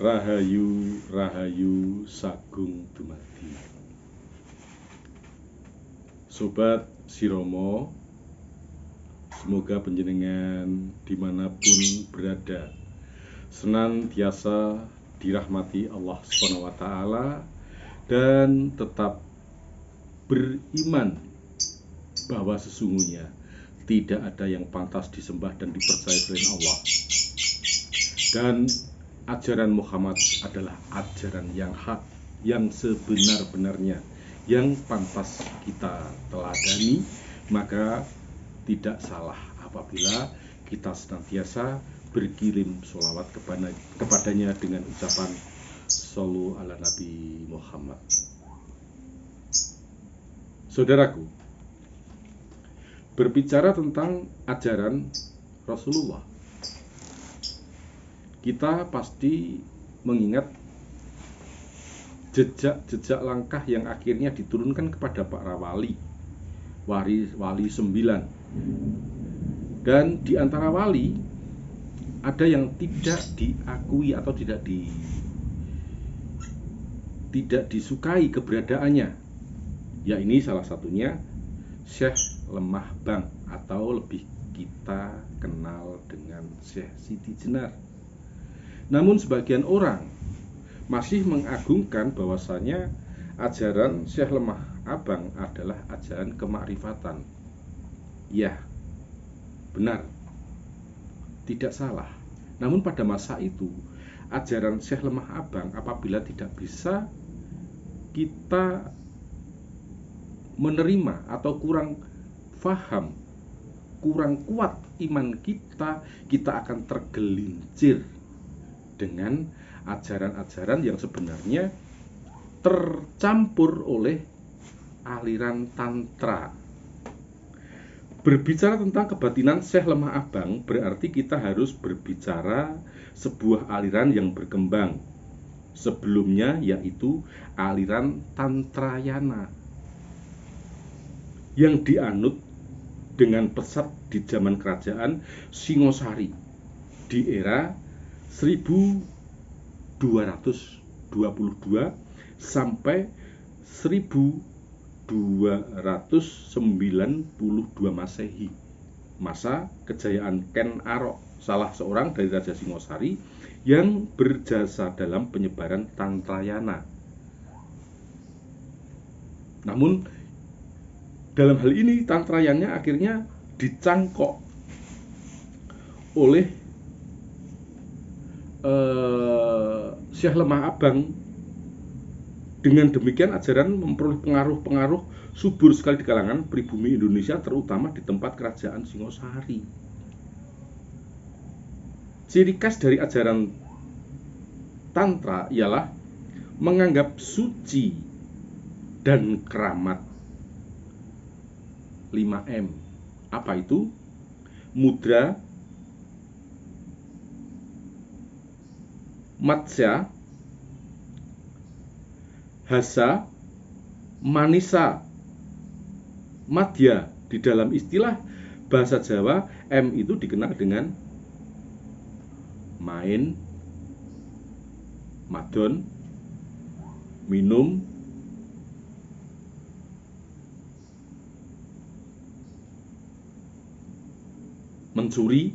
Rahayu, rahayu, sagung dumadi. Sobat Siromo, semoga panjenengan dimanapun berada senantiasa dirahmati Allah Subhanahu wa Ta'ala dan tetap beriman bahwa sesungguhnya tidak ada yang pantas disembah dan dipercaya selain Allah. Dan ajaran Muhammad adalah ajaran yang hak, yang sebenar-benarnya, yang pantas kita teladani. Maka tidak salah apabila kita senantiasa berkirim sholawat kepadanya dengan ucapan Shollu ala Nabi Muhammad. Saudaraku, berbicara tentang ajaran Rasulullah, kita pasti mengingat jejak-jejak langkah yang akhirnya diturunkan kepada para wali 9. Dan di antara wali ada yang tidak diakui atau tidak disukai keberadaannya. Ya, ini salah satunya Syekh Lemah Bang, atau lebih kita kenal dengan Syekh Siti Jenar. Namun sebagian orang masih mengagungkan bahwasanya ajaran Syekh Lemah Abang adalah ajaran kemakrifatan. Ya, benar, tidak salah. Namun pada masa itu ajaran Syekh Lemah Abang apabila tidak bisa kita menerima atau kurang faham, kurang kuat iman kita akan tergelincir dengan ajaran-ajaran yang sebenarnya tercampur oleh aliran tantra. Berbicara tentang kebatinan Syekh Lemah Abang berarti kita harus berbicara sebuah aliran yang berkembang sebelumnya, yaitu aliran Tantrayana yang dianut dengan pesat di zaman kerajaan Singosari di era 1222 sampai 1292 Masehi, masa kejayaan Ken Arok, salah seorang dari Raja Singosari yang berjasa dalam penyebaran Tantrayana. Namun dalam hal ini Tantrayana akhirnya dicangkok oleh Syekh Lemah Abang. Dengan demikian ajaran memperoleh pengaruh-pengaruh subur sekali di kalangan pribumi Indonesia, terutama di tempat kerajaan Singosari. Ciri khas dari ajaran Tantra ialah menganggap suci dan keramat 5M. Apa itu? Mudra, Matsya, Hasa, Manisa, Madya. Di dalam istilah bahasa Jawa, M itu dikenal dengan main, madon, minum, mencuri,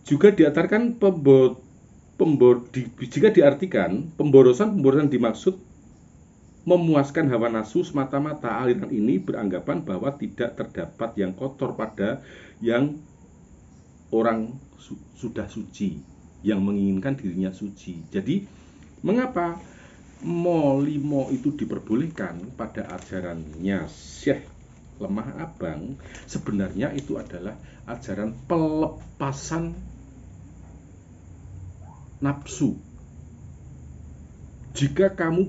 juga diartikan jika diartikan pemborosan dimaksud memuaskan hawa nafsu semata-mata. Aliran ini beranggapan bahwa tidak terdapat yang kotor pada yang orang sudah suci, yang menginginkan dirinya suci. Jadi mengapa molimo itu diperbolehkan pada ajarannya Syekh Lemah Abang? Sebenarnya itu adalah ajaran pelepasan nafsu. Jika kamu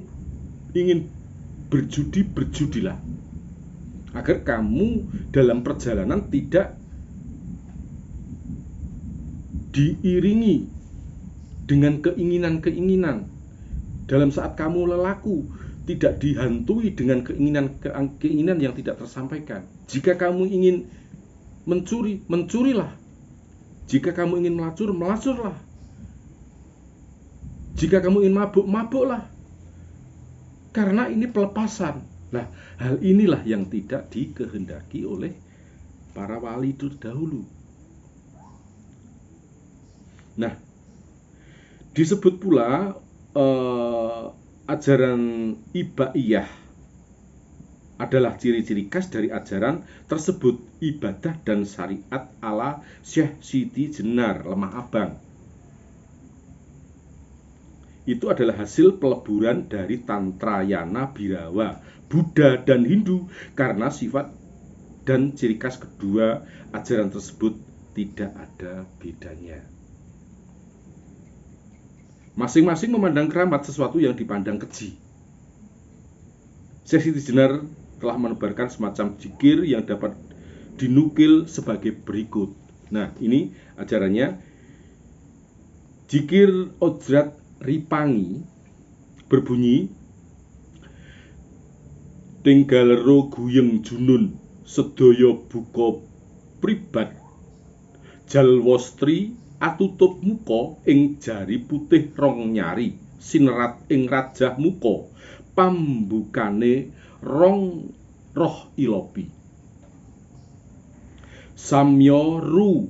ingin berjudi, berjudilah, agar kamu dalam perjalanan tidak diiringi dengan keinginan-keinginan. Dalam saat kamu lelaku, tidak dihantui dengan keinginan yang tidak tersampaikan. Jika kamu ingin mencurilah. Jika kamu ingin melacur, melacurlah. Jika kamu ingin mabuk, mabuklah. Karena ini pelepasan. Nah, hal inilah yang tidak dikehendaki oleh para wali terdahulu. Nah, disebut pula ajaran ibaiyah adalah ciri-ciri khas dari ajaran tersebut, ibadah dan syariat ala Syekh Siti Jenar Lemah Abang. Itu adalah hasil peleburan dari Tantrayana Bhirawa, Buddha dan Hindu, karena sifat dan ciri khas kedua ajaran tersebut tidak ada bedanya. Masing-masing memandang keramat sesuatu yang dipandang keji. Syekh Siti Jenar telah menebarkan semacam zikir yang dapat dinukil sebagai berikut. Nah, ini ajarannya. Zikir Ojrat Ripangi berbunyi, Tinggalero guyeng junun sedaya buka pribad, jalwastri atutup muka ing jari putih rong nyari, sinerat ing rajah muka, pambukane rong roh ilopi. Samya ru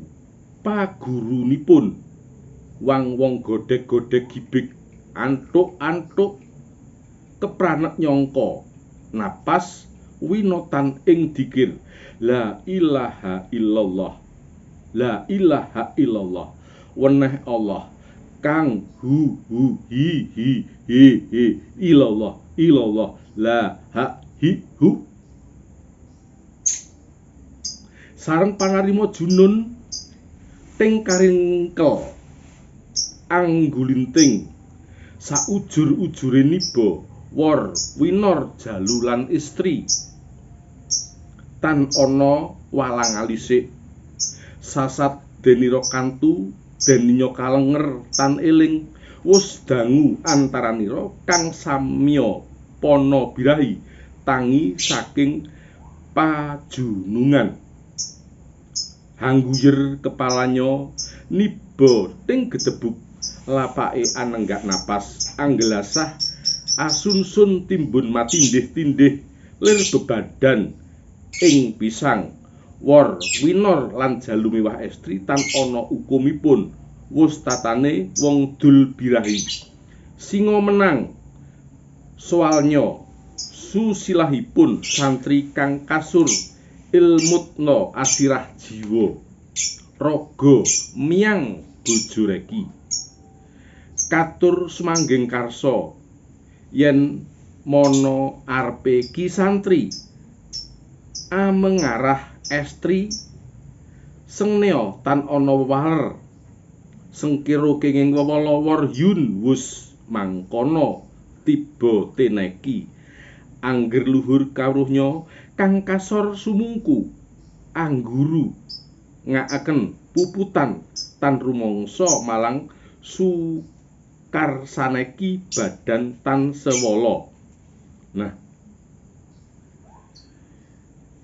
pagurunipun, wang-wong godhek-godhek gibik, antuk-antuk kepranet nyangka, napas winotan ing dikir, la ilaha illallah, la ilaha illallah, weneh Allah kang hu hi he illallah illallah la ha hi hu. Sareng panarima junun ting karingkel anggulinting, saujur-ujure niba wor winor jalu lan istri, tan ana walang alisik, sasat denira kantu deninyo kalenger tan eling, wus dangu antaranira kang samya pana birahi, tangi saking pajunungan. Hangguyer kepalanya niba ting gedebuk, lapake anenggak napas, anggelasah asunsun timbun matindih-tindih, lir bebadan ing pisang, wor winor lan jalu miwah estri tan ana ukumipun, wus tatane wong dul birahi, singa menang soalnya susilahipun santri kang kasur ilmutna asirah jiwa, raga miyang bojo reki, katur sumangging karsa yen mono arepe ki santri, amengarah estri sengnea tan ana wewaler, sengkira kenging wewolowor yun wus mangkono tiba teneki, angger luhur kawruhnya kang kasor sumungku, angguru ngakaken puputan tan rumangsa malang sukarsaneki badan tan sewala. Nah,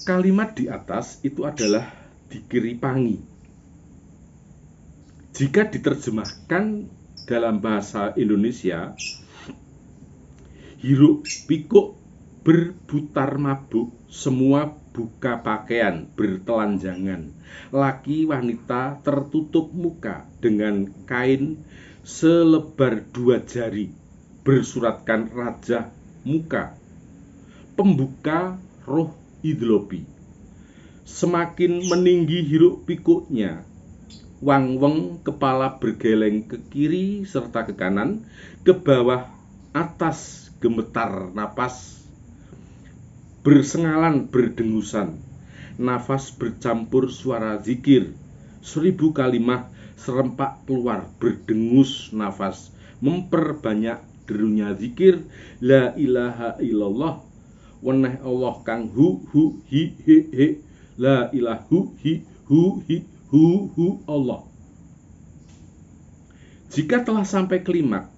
kalimat di atas itu adalah dikiripangi. Jika diterjemahkan dalam bahasa Indonesia, hiruk pikuk berputar mabuk, semua buka pakaian bertelanjangan, laki wanita tertutup muka dengan kain selebar 2 jari, bersuratkan rajah muka, pembuka roh idlopi. Semakin meninggi hiruk pikuknya, wang-weng kepala bergeleng ke kiri serta ke kanan, ke bawah atas gemetar napas, bersengalan berdengusan, nafas bercampur suara zikir, 1000 kalimah serempak keluar berdengus nafas, memperbanyak derunya zikir, la ilaha illallah, weneh Allah kang hu hi he, la ilahu hi hu Allah. Jika telah sampai klimak,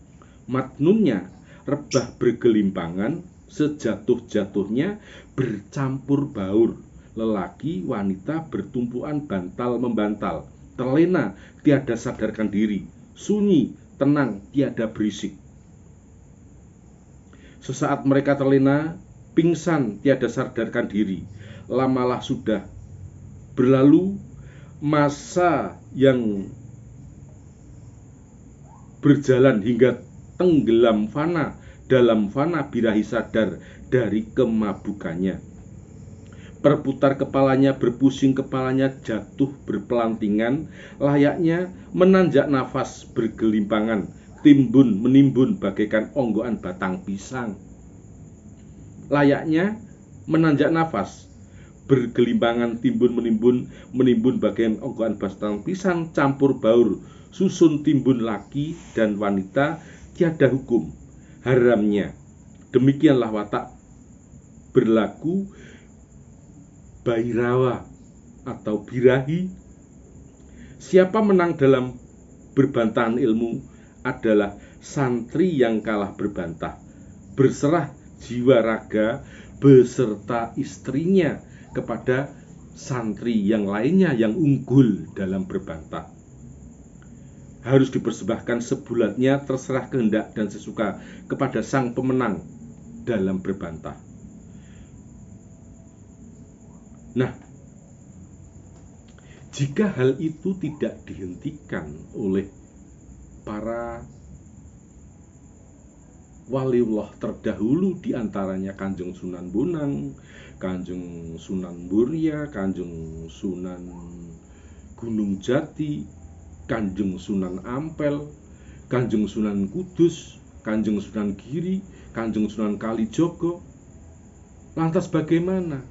matnunnya rebah bergelimpangan, sejatuh-jatuhnya bercampur baur, Lelaki, wanita bertumpuan bantal membantal, terlena, tiada sadarkan diri, sunyi, tenang, tiada berisik. Sesaat mereka terlena, pingsan, tiada sadarkan diri. Lamalah sudah berlalu masa yang berjalan hingga tenggelam fana dalam fana birahi sadar dari kemabukannya. Berputar kepalanya, berpusing kepalanya, jatuh berpelantingan, layaknya menanjak nafas bergelimpangan, timbun menimbun bagaikan onggokan batang pisang. Layaknya menanjak nafas bergelimpangan, timbun menimbun bagaikan onggokan batang pisang, campur baur, susun timbun laki dan wanita, tiada hukum haramnya. Demikianlah watak berlaku Bhairawa atau birahi. Siapa menang dalam berbantahan ilmu adalah santri yang kalah berbantah, berserah jiwa raga beserta istrinya kepada santri yang lainnya yang unggul dalam berbantah. Harus dipersembahkan sebulatnya terserah kehendak dan sesuka kepada sang pemenang dalam berbantah. Nah, jika hal itu tidak dihentikan oleh para waliullah terdahulu, diantaranya Kanjeng Sunan Bonang, Kanjeng Sunan Muria, Kanjeng Sunan Gunung Jati, Kanjeng Sunan Ampel, Kanjeng Sunan Kudus, Kanjeng Sunan Giri, Kanjeng Sunan Kalijogo, lantas bagaimana?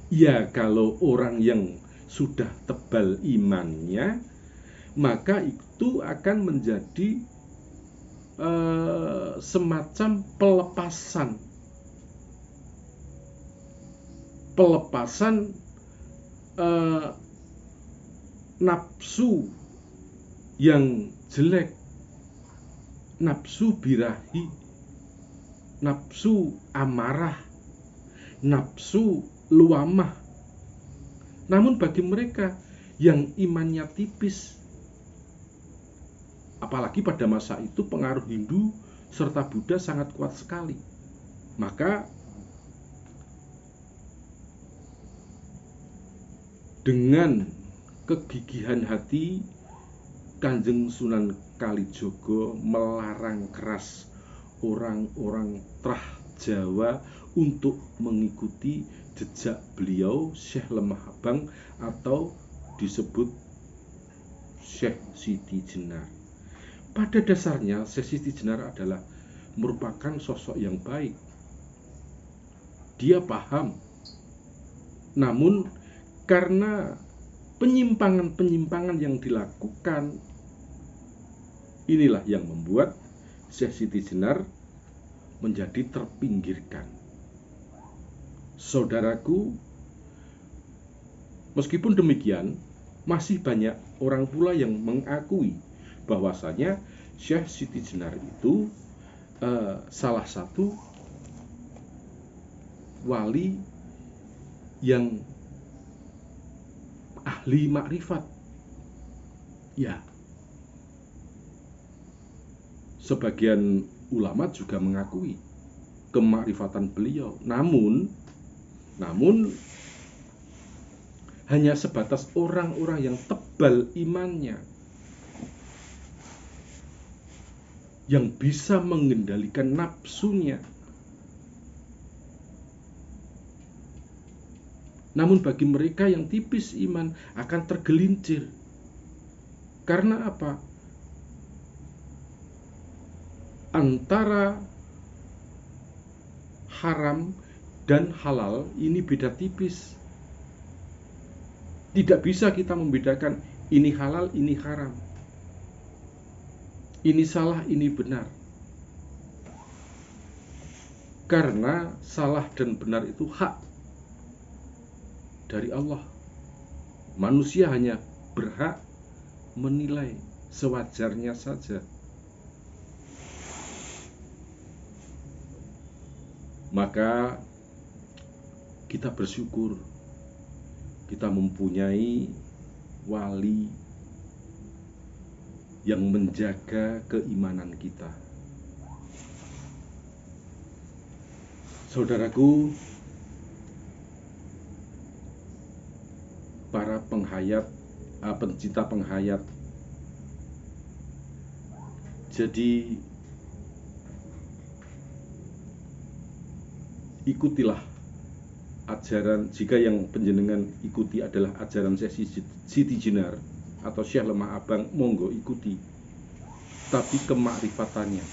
Ya, kalau orang yang sudah tebal imannya, maka itu akan menjadi semacam pelepasan nafsu yang jelek, nafsu birahi, nafsu amarah, nafsu luamah. Namun bagi mereka yang imannya tipis, apalagi pada masa itu pengaruh Hindu serta Buddha sangat kuat sekali, maka dengan kegigihan hati Kanjeng Sunan Kalijogo melarang keras orang-orang Trah Jawa untuk mengikuti jejak beliau Syekh Lemah Abang atau disebut Syekh Siti Jenar. Pada dasarnya Syekh Siti Jenar adalah merupakan sosok yang baik. Dia paham. Namun karena penyimpangan-penyimpangan yang dilakukan, inilah yang membuat Syekh Siti Jenar menjadi terpinggirkan. Saudaraku, meskipun demikian, masih banyak orang pula yang mengakui bahwasanya Syekh Siti Jenar itu salah satu wali yang ahli makrifat. Ya, sebagian ulama juga mengakui kemakrifatan beliau. Namun hanya sebatas orang-orang yang tebal imannya, yang bisa mengendalikan nafsunya. Namun bagi mereka yang tipis iman akan tergelincir. Karena apa? Antara haram dan halal ini beda tipis. Tidak bisa kita membedakan ini halal, ini haram, ini salah, ini benar. Karena salah dan benar itu hak dari Allah. Manusia hanya berhak menilai sewajarnya saja. Maka kita bersyukur kita mempunyai wali yang menjaga keimanan kita. Saudaraku, para pencinta penghayat, jadi ikutilah ajaran, jika yang panjenengan ikuti adalah ajaran Siti Jenar atau Syekh Lemah Abang, monggo ikuti, tapi kemakrifatannya.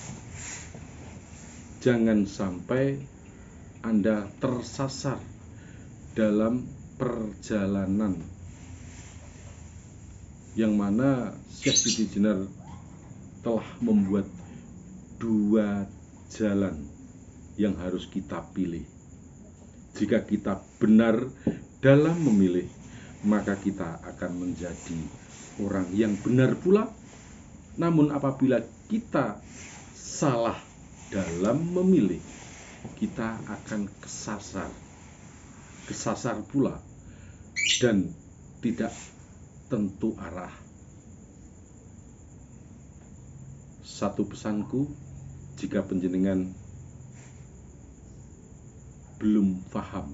Jangan sampai Anda tersasar dalam perjalanan yang mana Syekh Siti Jenar telah membuat dua jalan yang harus kita pilih. Jika kita benar dalam memilih, maka kita akan menjadi orang yang benar pula. Namun apabila kita salah dalam memilih, kita akan kesasar pula dan tidak tentu arah. Satu pesanku, jika panjenengan belum paham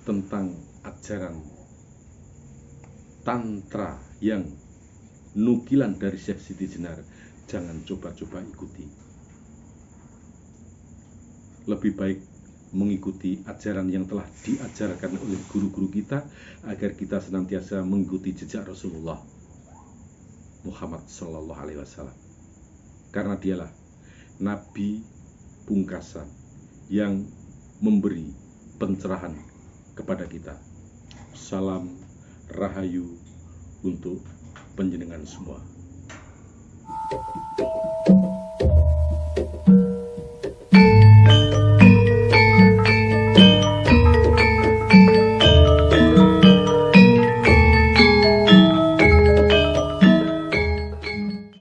tentang ajaran tantra yang nukilan dari Syekh Siti Jenar, jangan coba-coba ikuti. Lebih baik mengikuti ajaran yang telah diajarkan oleh guru-guru kita, agar kita senantiasa mengikuti jejak Rasulullah Muhammad SAW, karena dialah Nabi pungkasan yang memberi pencerahan kepada kita. Salam rahayu untuk panjenengan semua.